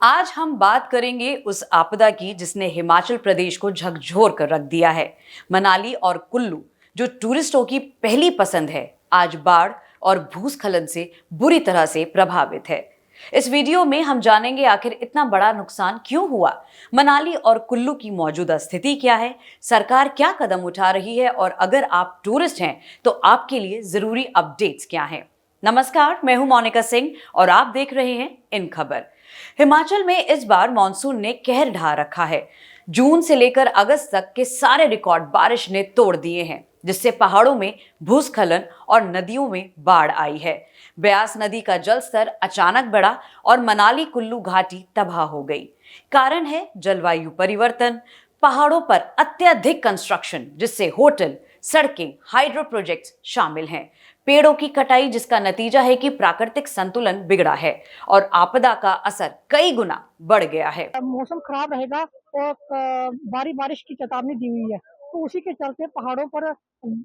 आज हम बात करेंगे उस आपदा की जिसने हिमाचल प्रदेश को झकझोर कर रख दिया है। मनाली और कुल्लू जो टूरिस्टों की पहली पसंद है, आज बाढ़ और भूस्खलन से बुरी तरह से प्रभावित है। इस वीडियो में हम जानेंगे आखिर इतना बड़ा नुकसान क्यों हुआ, मनाली और कुल्लू की मौजूदा स्थिति क्या है, सरकार क्या कदम उठा रही है और अगर आप टूरिस्ट हैं तो आपके लिए जरूरी अपडेट्स क्या हैं। नमस्कार, मैं हूं मोनिका सिंह और आप देख रहे हैं इन खबर। हिमाचल में इस बार मॉनसून ने कहर ढा रखा है। जून से लेकर अगस्त तक के सारे रिकॉर्ड बारिश ने तोड़ दिए हैं, जिससे पहाड़ों में भूस्खलन और नदियों में बाढ़ आई है। ब्यास नदी का जलस्तर अचानक बढ़ा और मनाली कुल्लू घाटी तबाह हो गई। कारण है जलवायु परिवर्तन, पहाड़ों पर अत्यधिक कंस्ट्रक्शन जिससे होटल, सड़कें, हाइड्रो प्रोजेक्ट्स शामिल हैं, पेड़ों की कटाई जिसका नतीजा है कि प्राकृतिक संतुलन बिगड़ा है और आपदा का असर कई गुना बढ़ गया है। मौसम खराब रहेगा और भारी बारिश की चेतावनी दी हुई है, तो उसी के चलते पहाड़ों पर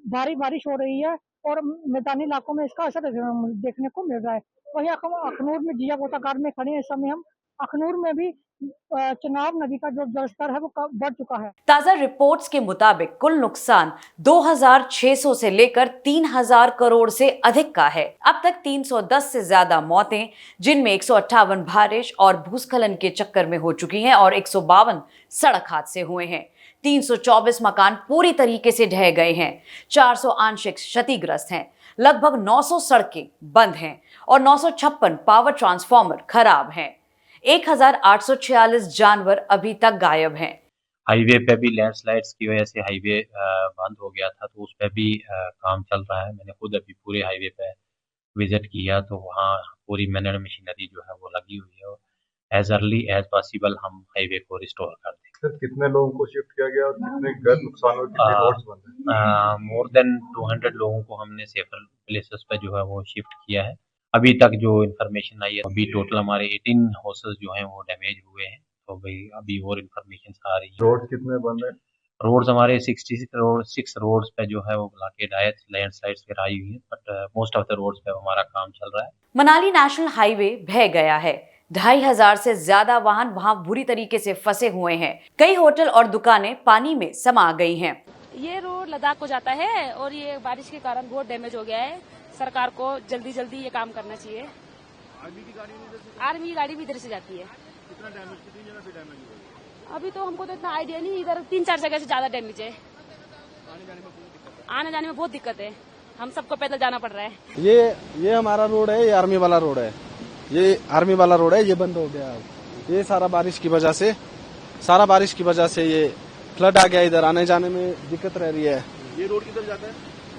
भारी बारिश हो रही है और मैदानी इलाकों में इसका असर देखने को मिल रहा है। वहीं अखनूर में जिया गोताकार में खड़े हैं। इस समय हम अखनूर में भी चनाब नदी का जो जलस्तर है वो बढ़ चुका है। ताजा रिपोर्ट्स के मुताबिक कुल नुकसान 2600 से लेकर 3000 करोड़ से अधिक का है। अब तक 310 से ज्यादा मौतें, जिनमें 158 बारिश और भूस्खलन के चक्कर में हो चुकी हैं और 152 सड़क हादसे हुए हैं। 324 मकान पूरी तरीके से ढह गए हैं, 400 आंशिक क्षतिग्रस्त हैं, लगभग 900 सड़कें बंद हैं और 956 पावर ट्रांसफार्मर खराब हैं। 1846 जानवर अभी तक गायब हैं। हाईवे पे भी लैंडस्लाइड्स की वजह से हाईवे बंद हो गया था, तो उस पे भी काम चल रहा है। मैंने खुद अभी पूरे हाईवे पे विजिट किया, तो वहाँ पूरी मैनर मशीनरी जो है वो लगी हुई है। एज अर्ली एज पॉसिबल हम हाईवे को रिस्टोर कर दें। सर, कितने लोगों को शिफ्ट किया गया और कितने घर नुकसान हुए, कितने रोड्स बंद हैं? मोर देन 200 लोगों को हमने सेफर प्लेसेस पे जो है वो शिफ्ट किया है। अभी तक जो इन्फॉर्मेशन आई है, अभी टोटल हमारे 18 हाउसेस जो हैं वो डैमेज हुए हैं, तो भाई अभी और इन्फॉर्मेशन आ रही है। रोड कितने बंद है? रोड्स हमारे 66 रोड्स पे जो है वो ब्लॉकेड है, लैंडस्लाइड्स फिर आई हुई है, but most of the roads पे हमारा काम चल रहा है। मनाली नेशनल हाईवे बह गया है। 2500 से ज्यादा वाहन वहां बुरी तरीके से फंसे हुए हैं। कई होटल और दुकानें पानी में समा गई हैं। ये रोड लद्दाख को जाता है और ये बारिश के कारण बहुत डैमेज हो गया है। सरकार को जल्दी जल्दी ये काम करना चाहिए। आर्मी की गाड़ी भी इधर से जाती है। कितना डैमेज, कितनी जगह पे डैमेज हुआ? अभी तो हमको तो इतना आइडिया नहीं, इधर 3-4 जगह से ज्यादा डैमेज है। आने जाने में बहुत दिक्कत है, हम सबको पैदल जाना पड़ रहा है। ये हमारा रोड है, ये आर्मी वाला रोड है, ये आर्मी वाला रोड है, ये बंद हो गया। ये सारा बारिश की वजह से ये फ्लड आ गया, इधर आने जाने में दिक्कत रह रही है। ये रोड किधर जाता है?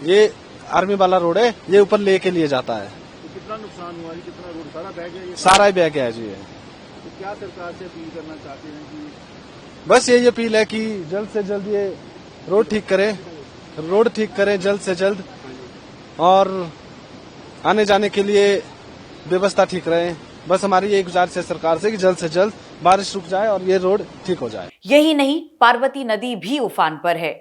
ये आर्मी वाला रोड है, ये ऊपर ले के लिए जाता है। तो कितना नुकसान हुआ? कितना रोड सारा बह गया? सारा ही बह गया है जी। तो क्या सरकार से अपील करना चाहते हैं कि बस यही अपील है कि जल्द से जल्द ये रोड ठीक करें जल्द से जल्द, और आने जाने के लिए व्यवस्था ठीक रहे। बस हमारी ये गुजारिश है सरकार से कि जल्द से जल्द बारिश रुक जाए और ये रोड ठीक हो जाए। यही नहीं, पार्वती नदी भी उफान पर है।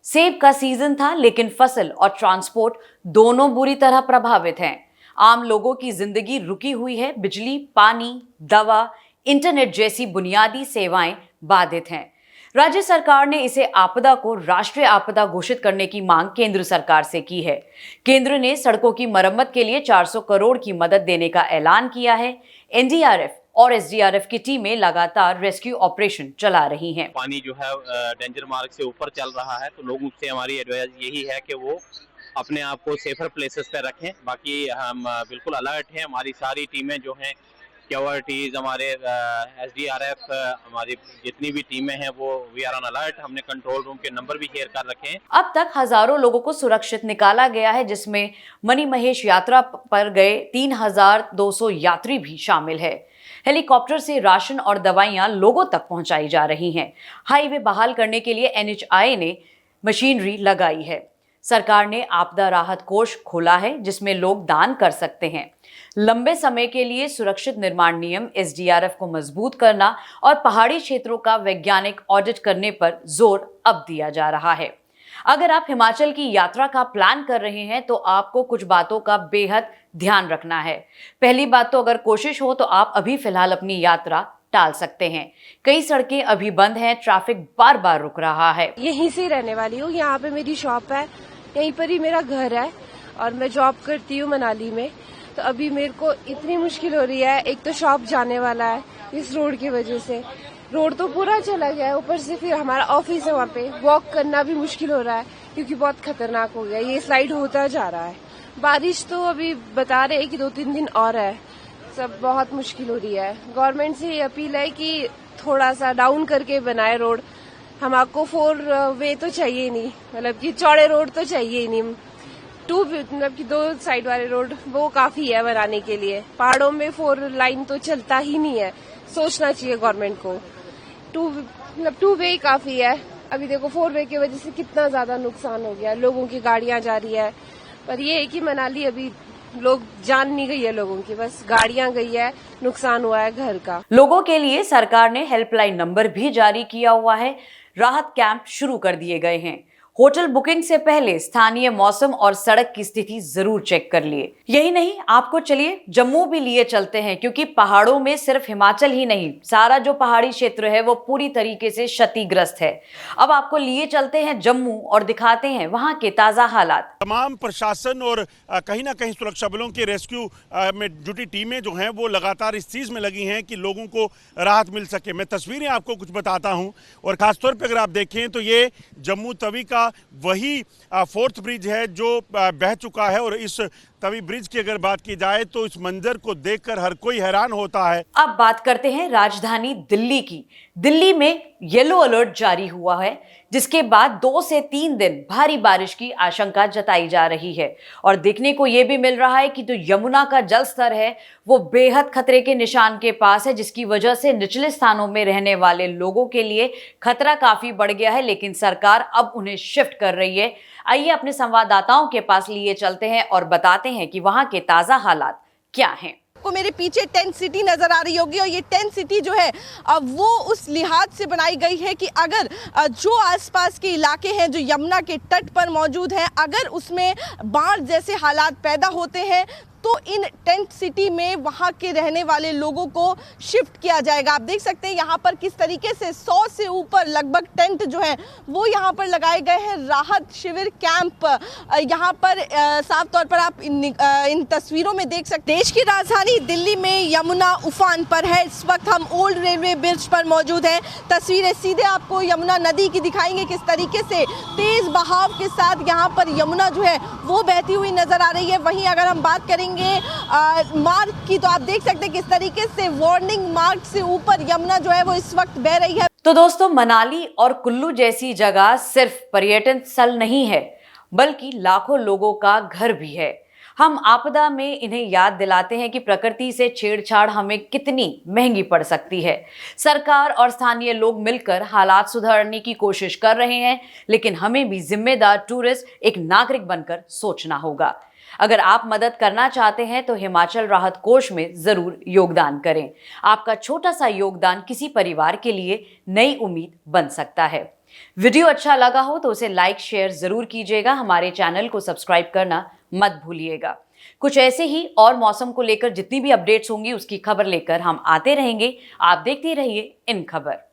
सेब का सीजन था, लेकिन फसल और ट्रांसपोर्ट दोनों बुरी तरह प्रभावित हैं। आम लोगों की जिंदगी रुकी हुई है। बिजली, पानी, दवा, इंटरनेट जैसी बुनियादी सेवाएं बाधित हैं। राज्य सरकार ने इसे आपदा को राष्ट्रीय आपदा घोषित करने की मांग केंद्र सरकार से की है। केंद्र ने सड़कों की मरम्मत के लिए 400 करोड़ की मदद देने का ऐलान किया है। एनडीआरएफ और एसडीआरएफ की टीमें लगातार रेस्क्यू ऑपरेशन चला रही हैं। पानी जो है डेंजर मार्क से ऊपर चल रहा है, तो लोगों से हमारी एडवाइस यही है कि वो अपने आप को सेफर प्लेसेस पे रखें। बाकी हम बिल्कुल अलर्ट हैं। हमारी सारी टीमें जो हैं, सिक्योरिटीज, हमारे एसडीआरएफ, हमारी जितनी भी टीमें हैं वो वी आर ऑन अलर्ट। हमने कंट्रोल रूम के नंबर भी शेयर कर रखे हैं। अब तक हजारों लोगों को सुरक्षित निकाला गया है, जिसमें मणिमहेश यात्रा पर गए 3200 यात्री भी शामिल है। हेलीकॉप्टर से राशन और दवाइयां लोगों तक पहुंचाई जा रही हैं। हाईवे बहाल करने के लिए एनएचआई ने मशीनरी लगाई है। सरकार ने आपदा राहत कोष खोला है, जिसमें लोग दान कर सकते हैं। लंबे समय के लिए सुरक्षित निर्माण नियम, एसडीआरएफ को मजबूत करना और पहाड़ी क्षेत्रों का वैज्ञानिक ऑडिट करने पर जोर अब दिया जा रहा है। अगर आप हिमाचल की यात्रा का प्लान कर रहे हैं तो आपको कुछ बातों का बेहद ध्यान रखना है। पहली बात तो अगर कोशिश हो तो आप अभी फिलहाल अपनी यात्रा टाल सकते हैं। कई सड़कें अभी बंद हैं, ट्रैफिक बार बार रुक रहा है। यहीं से रहने वाली हूँ, यहाँ पे मेरी शॉप है, यहीं पर ही मेरा घर है और मैं जॉब करती हूँ मनाली में। तो अभी मेरे को इतनी मुश्किल हो रही है, एक तो शॉप जाने वाला है इस रोड की वजह से, रोड तो पूरा चला गया है, ऊपर से फिर हमारा ऑफिस है, वहाँ पे वॉक करना भी मुश्किल हो रहा है क्योंकि बहुत खतरनाक हो गया, ये स्लाइड होता जा रहा है। बारिश तो अभी बता रहे हैं कि 2-3 दिन और है, सब बहुत मुश्किल हो रही है। गवर्नमेंट से ये अपील है कि थोड़ा सा डाउन करके बनाए रोड, हमको 4 वे तो चाहिए नहीं, मतलब कि चौड़े रोड तो चाहिए ही नहीं, मतलब कि 2 साइड वाले रोड वो काफी है बनाने के लिए। पहाड़ों में 4 लाइन तो चलता ही नहीं है, सोचना चाहिए गवर्नमेंट को। 2 वे काफी है। अभी देखो 4 वे की वजह से कितना ज्यादा नुकसान हो गया, लोगों की गाड़ियां जा रही है, पर ये है कि मनाली अभी लोग जान नहीं गई है लोगों की, बस गाड़ियां गई है, नुकसान हुआ है घर का। लोगों के लिए सरकार ने हेल्पलाइन नंबर भी जारी किया हुआ है, राहत कैंप शुरू कर दिए गए हैं। होटल बुकिंग से पहले स्थानीय मौसम और सड़क की स्थिति जरूर चेक कर लिए। यही नहीं, आपको चलिए जम्मू भी लिए चलते हैं, क्योंकि पहाड़ों में सिर्फ हिमाचल ही नहीं, सारा जो पहाड़ी क्षेत्र है वो पूरी तरीके से क्षतिग्रस्त है। अब आपको लिए चलते हैं जम्मू और दिखाते हैं वहां के ताजा हालात। तमाम प्रशासन और कहीं ना कहीं सुरक्षा बलों के रेस्क्यू में जुटी टीमें जो हैं वो लगातार इस चीज़ में लगी हैं कि लोगों को राहत मिल सके। मैं तस्वीरें आपको कुछ बताता हूं, और ख़ासतौर पर अगर आप देखें तो ये जम्मू तवी का वही 4th ब्रिज है जो बह चुका है, और इस तवी ब्रिज की अगर बात की जाए तो इस मंजर को देखकर हर कोई हैरान होता है। अब बात करते हैं राजधानी दिल्ली की। दिल्ली में येलो अलर्ट जारी हुआ है, जिसके बाद 2 से 3 दिन भारी बारिश की आशंका जताई जा रही है। और देखने को यह भी मिल रहा है कि जो यमुना का जल स्तर है वो बेहद खतरे के निशान के पास है, जिसकी वजह से निचले स्थानों में रहने वाले लोगों के लिए खतरा काफी बढ़ गया है। लेकिन सरकार अब उन्हें शिफ्ट कर रही है। आइए अपने संवाददाताओं के पास लिए चलते हैं और बताते हैं कि वहां के ताजा हालात क्या हैं। को मेरे पीछे टेंट सिटी नजर आ रही होगी, और ये टेंट सिटी जो है वो उस लिहाज से बनाई गई है कि अगर जो आसपास के इलाके हैं जो यमुना के तट पर मौजूद हैं, अगर उसमें बाढ़ जैसे हालात पैदा होते हैं तो इन टेंट सिटी में वहाँ के रहने वाले लोगों को शिफ्ट किया जाएगा। आप देख सकते हैं यहाँ पर किस तरीके से 100 से ऊपर लगभग टेंट जो है वो यहाँ पर लगाए गए हैं, राहत शिविर कैंप। यहाँ पर साफ तौर पर आप इन तस्वीरों में देख सकते हैं। देश की राजधानी दिल्ली में यमुना उफान पर है। इस वक्त हम ओल्ड रेलवे ब्रिज पर मौजूद हैं। तस्वीरें सीधे आपको यमुना नदी की दिखाएंगे, किस तरीके से तेज बहाव के साथ यहाँ पर यमुना जो है वो बहती हुई नजर आ रही है। वहीं अगर हम बात करेंगे मार्ग की, तो आप देख सकते हैं किस तरीके से वार्निंग मार्क से ऊपर यमुना जो है वो इस वक्त बह रही है। तो दोस्तों, मनाली और कुल्लू जैसी जगह सिर्फ पर्यटन स्थल नहीं है, बल्कि लाखों लोगों का घर भी है। हम आपदा में इन्हें याद दिलाते हैं कि प्रकृति से छेड़छाड़ हमें कितनी महंगी पड़ सकती है। सरकार और स्थानीय लोग मिलकर हालात सुधारने की कोशिश कर रहे हैं, लेकिन हमें भी जिम्मेदार टूरिस्ट, एक नागरिक बनकर सोचना होगा। अगर आप मदद करना चाहते हैं तो हिमाचल राहत कोष में जरूर योगदान करें। आपका छोटा सा योगदान किसी परिवार के लिए नई उम्मीद बन सकता है। वीडियो अच्छा लगा हो तो उसे लाइक शेयर जरूर कीजिएगा। हमारे चैनल को सब्सक्राइब करना मत भूलिएगा। कुछ ऐसे ही और मौसम को लेकर जितनी भी अपडेट्स होंगी उसकी खबर लेकर हम आते रहेंगे। आप देखते रहिए इन खबर।